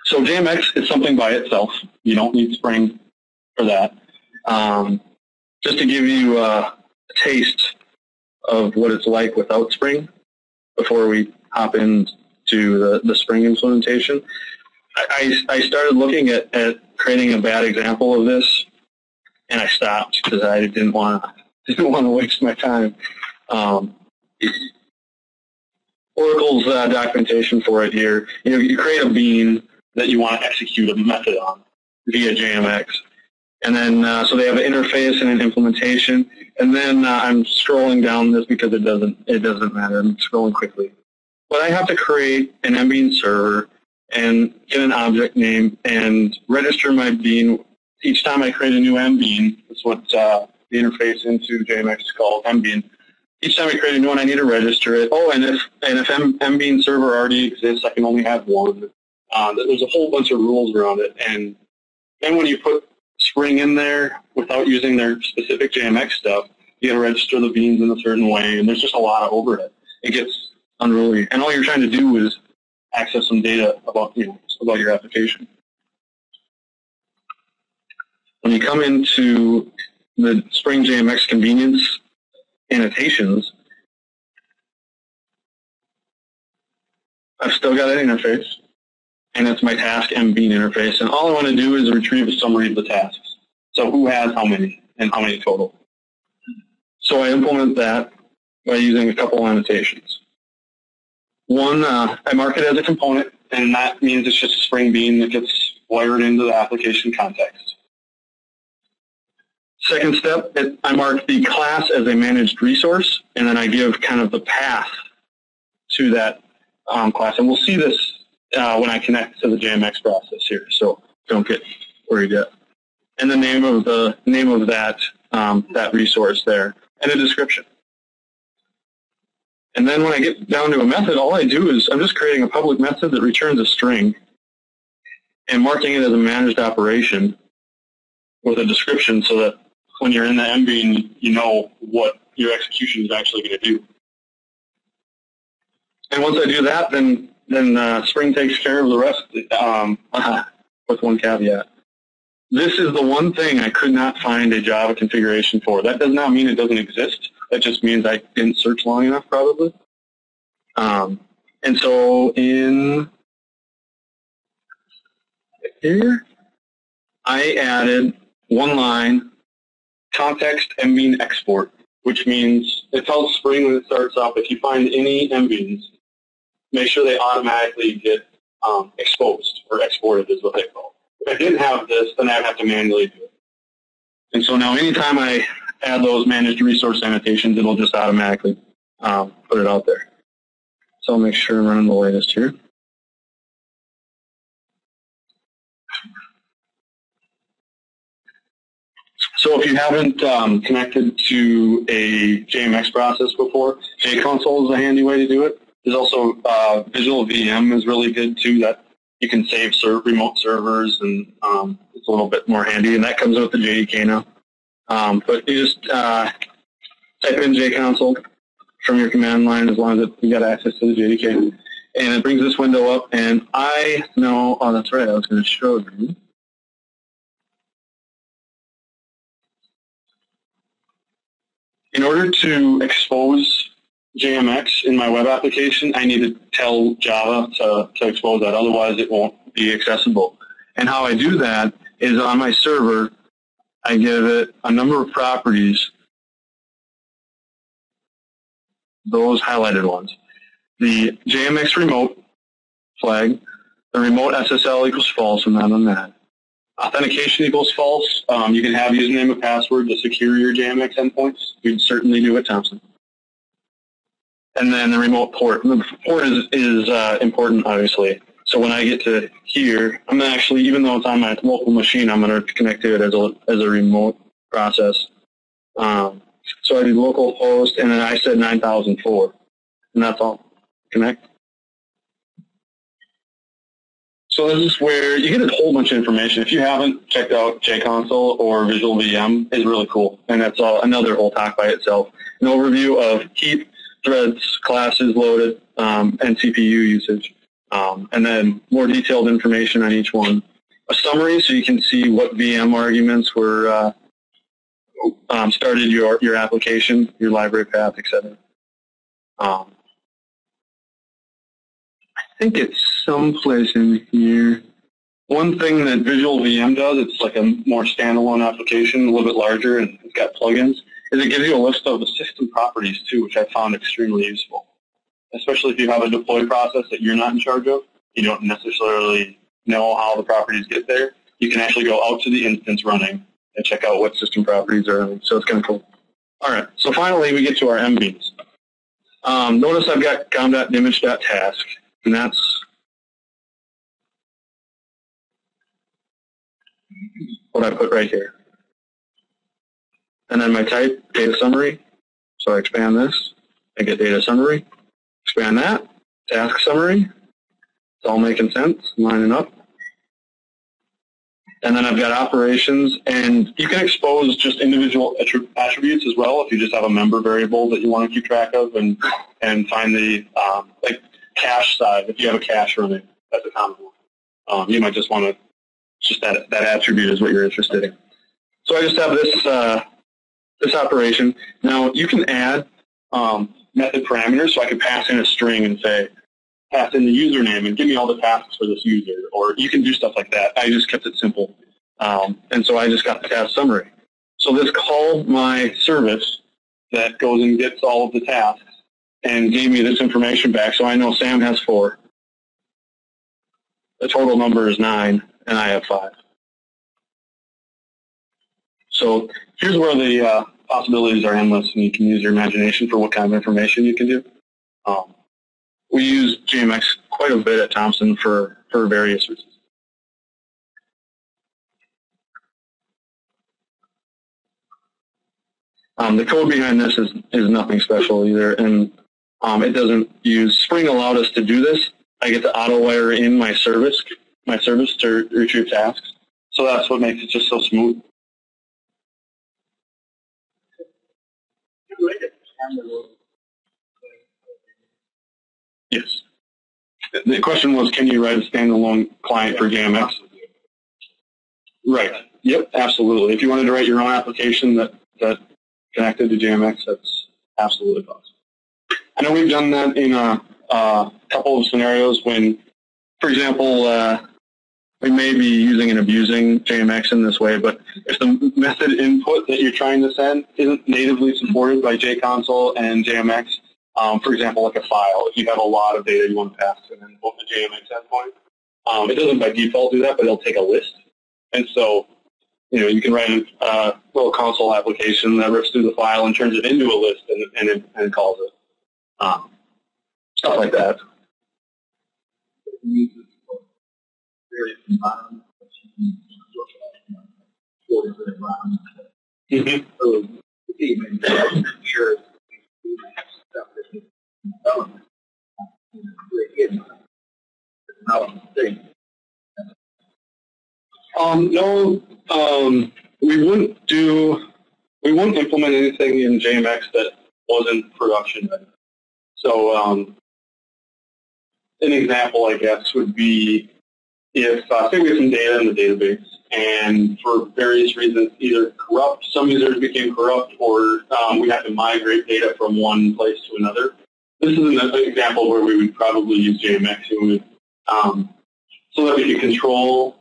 So JMX is something by itself. You don't need Spring for that. Just to give you a taste of what it's like without Spring before we hop into the Spring implementation, I started looking at creating a bad example of this, and I stopped because I didn't want to waste my time. Oracle's documentation for it here. You create a bean that you want to execute a method on via JMX, and then so they have an interface and an implementation. And then I'm scrolling down this because it doesn't matter. I'm scrolling quickly, but I have to create an MBean server and get an object name and register my bean. Each time I create a new MBean, that's what the interface into JMX is called, MBean. Each time I create a new one, I need to register it. Oh, and if MBean server already exists, I can only have one. There's a whole bunch of rules around it, and then when you put Spring in there without using their specific JMX stuff, you got to register the beans in a certain way, and there's just a lot of overhead. It gets unruly, and all you're trying to do is access some data about your application. When you come into the Spring JMX convenience annotations, I've still got an interface, and it's my task MBean interface, and all I want to do is retrieve a summary of the tasks. So who has how many, and how many total. So I implement that by using a couple annotations. One, I mark it as a component, and that means it's just a Spring bean that gets wired into the application context. Second step, I mark the class as a managed resource, and then I give kind of the path to that class. And we'll see this when I connect to the JMX process here, so don't get worried yet. And the name of that that resource there, and a description. And then when I get down to a method, all I do is I'm just creating a public method that returns a string and marking it as a managed operation with a description so that when you're in the MBean, you know what your execution is actually going to do. And once I do that, then Spring takes care of the rest with one caveat. This is the one thing I could not find a Java configuration for. That does not mean it doesn't exist. That just means I didn't search long enough, probably. And so in here, I added one line, context MBean export, which means it tells Spring when it starts up, if you find any MBeans, make sure they automatically get exposed, or exported is what they call it. If I didn't have this, then I'd have to manually do it. And so now anytime I add those managed resource annotations, it'll just automatically put it out there. So I'll make sure I'm running the latest here. So if you haven't connected to a JMX process before, JConsole is a handy way to do it. There's also Visual VM is really good too. That you can save remote servers, and it's a little bit more handy. And that comes with the JDK now. But you just type in JConsole from your command line as long as you got access to the JDK, and it brings this window up. And I know, oh, that's right, I was going to show you. In order to expose JMX in my web application, I need to tell Java to expose that. Otherwise, it won't be accessible. And how I do that is on my server, I give it a number of properties, those highlighted ones. The JMX remote flag, the remote SSL equals false, I'm not on that. Authentication equals false. You can have username and password to secure your JMX endpoints. You'd certainly do it, Thompson. And then the remote port. The port is important, obviously. So when I get to here, I'm actually, even though it's on my local machine, I'm going to connect to it as a remote process. So I did localhost, and then I said 9004, and that's all. Connect. So this is where you get a whole bunch of information. If you haven't checked out JConsole or Visual VM, it's really cool, and that's another whole talk by itself. An overview of heap, threads, classes loaded, and CPU usage. And then more detailed information on each one. A summary so you can see what VM arguments were started your application, your library path, etc. I think it's someplace in here. One thing that Visual VM does, it's like a more standalone application, a little bit larger, and it's got plugins, is it gives you a list of the system properties too, which I found extremely useful. Especially if you have a deploy process that you're not in charge of, you don't necessarily know how the properties get there. You can actually go out to the instance running and check out what system properties are running. So it's kind of cool. All right, so finally we get to our MBeans. Notice I've got com.image.task, and that's what I put right here. And then my type, data summary. So I expand this, I get data summary. Expand that, task summary. It's all making sense, lining up. And then I've got operations, and you can expose just individual attributes as well if you just have a member variable that you want to keep track of and find the like cache side. If you have a cache running, that's a common one. You might just want to, just that attribute is what you're interested in. So I just have this this operation. Now you can add method parameters, so I can pass in a string and say, pass in the username and give me all the tasks for this user, or you can do stuff like that. I just kept it simple. And so I just got the task summary. So this called my service that goes and gets all of the tasks and gave me this information back. So I know Sam has 4. The total number is 9, and I have 5. So here's where the possibilities are endless, and you can use your imagination for what kind of information you can do. We use JMX quite a bit at Thompson for various reasons. The code behind this is nothing special either, and it doesn't use Spring allowed us to do this. I get to auto wire in my service to retrieve tasks. So that's what makes it just so smooth. Yes. The question was, can you write a standalone client for JMX? Right. Yep, absolutely. If you wanted to write your own application that connected to JMX, that's absolutely possible. I know we've done that in a couple of scenarios when, for example, we may be using and abusing JMX in this way, but if the method input that you're trying to send isn't natively supported by JConsole and JMX, for example, like a file, if you have a lot of data you want to pass to an endpoint, the JMX endpoint, it doesn't by default do that, but it'll take a list. And so, you can write a little console application that rips through the file and turns it into a list and calls it. Stuff like that. No, we wouldn't implement anything in JMX that wasn't production ready. So an example, I guess, would be if, say we have some data in the database, and for various reasons, either some users became corrupt, or we have to migrate data from one place to another. This is an example where we would probably use JMX, so that we could control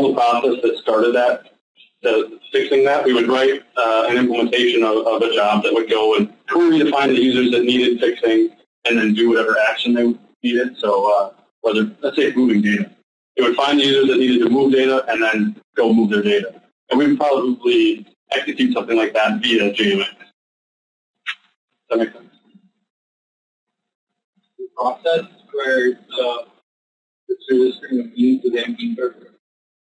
the process that started that. Fixing that, we would write an implementation of a job that would go and query to find the users that needed fixing, and then do whatever action they needed. So whether, let's say, moving data, it would find the users that needed to move data and then go move their data. And we would probably execute something like that via JMX. Does that make sense? The process where the service string of being to the MB server,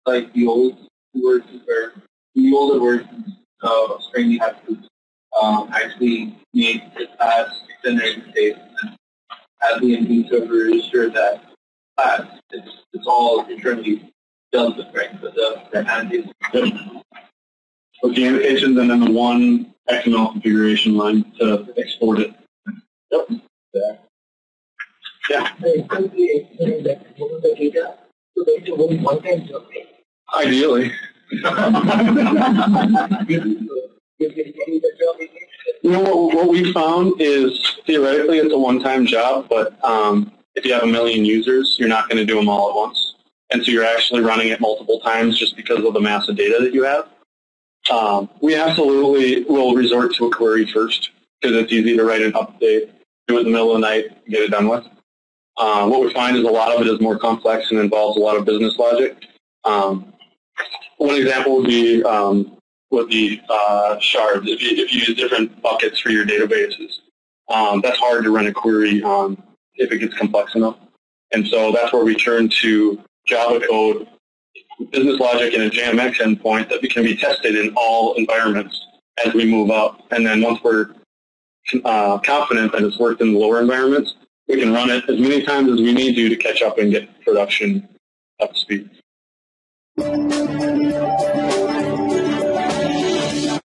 like the old versions where the older versions of string you have to actually make it as extended state, and as the MB server is sure that class it's all internally dealt with, right? But the analytics. with the annotations and then the one XML configuration line to export it. Yep. Yeah. Ideally. You know, what we found is theoretically it's a one-time job, but if you have 1 million users, you're not going to do them all at once. And so you're actually running it multiple times just because of the massive data that you have. We absolutely will resort to a query first because it's easy to write an update, do it in the middle of the night, and get it done with. What we find is a lot of it is more complex and involves a lot of business logic. One example would be shards. If you use different buckets for your databases, that's hard to run a query on if it gets complex enough. And so that's where we turn to Java code, business logic, and a JMX endpoint that can be tested in all environments as we move up. And then once we're confident that it's worked in the lower environments, we can run it as many times as we need to catch up and get production up to speed.